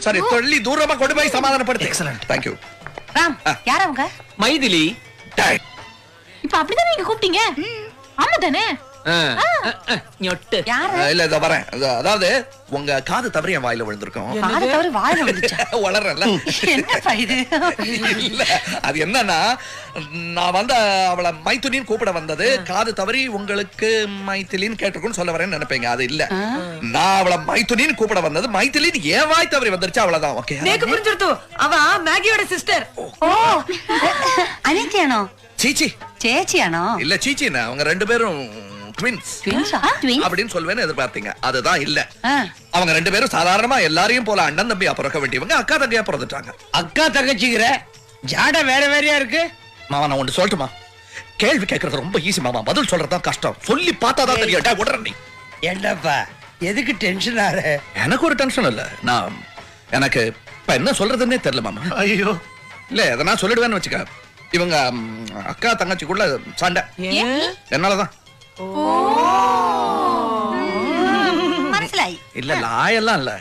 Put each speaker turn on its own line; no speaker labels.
சரி தொல்லி தூரமா கொண்டு போய் சமாதானப்படுத்து. Excellent, thank you.
ராம், யார் அவங்க?
மைதிலி.
இப்ப அப்படிதான் நீங்க கூப்பிட்டீங்க? ஆமா தானே?
ஞொட்டு.
யாரு?
இல்ல இதோ வரேன். அதாவது உங்க காது தவறி என் வாயில விழுந்திருக்கும்.
காது தவறி வாயில விழுந்துச்சா?
வளரல.
என்னப்பா இது?
இல்ல அது என்னன்னா, நான் வந்து அவளை மைத்துனின்னு கூப்பிட வந்தது, காது தவறி உங்களுக்கு மைத்திலின்னு கேட்டிருக்குன்னு சொல்ல வரேன்னு நினைப்பீங்க. அது இல்ல, நான் அவளை மைத்துனின்னு கூப்பிட வந்தது, மைத்திலின்னு ஏன் வாய் தவறி வந்துருச்சு, அவ்வளவுதான். ஓகே,
எனக்கு புரிஞ்சிருத்து. அவ மேகியோட சிஸ்டர்.
ஓ, அனித்தியானோ?
சீச்சி
சேச்சியானோ?
இல்ல சீச்சினா, அவங்க ரெண்டு பேரும் ட்வின்ஸ் அப்படின்னு சொல்வேன்னு எதிர்பார்த்தீங்க. அதுதான் இல்ல. அவங்க ரெண்டு பேரும் சாதாரணமா எல்லாரையும் போல அண்ணன் தம்பியா பிறக்க வேண்டியவங்க அக்கா தங்கையா பிறந்துட்டாங்க.
அக்கா தங்கச்சிங்கிற ஜாட வேற வேறையா இருக்கு.
மாமா நான் ஒன்று சொல்லட்டுமா? கேள்வி கேட்கறது ரொம்ப ஈஸி மாமா, பதில் சொல்றதுதான் கஷ்டம். சொல்லி பார்த்தாதான் தெரியும். உடனே நீ
என்னப்பா எதுக்கு டென்ஷன் ஆற?
எனக்கு ஒரு டென்ஷன் இல்ல, நான் எனக்கு இப்ப என்ன சொல்றதுன்னே தெரியல மாமா. ஐயோ இல்ல எதனா சொல்லிடுவேன்னு வச்சுக்க. இவங்க அக்கா தங்கச்சிக்குள்ள சண்டை என்னாலதான்.
மனசிலாய்
இல்ல லாயெல்லாம் இல்ல,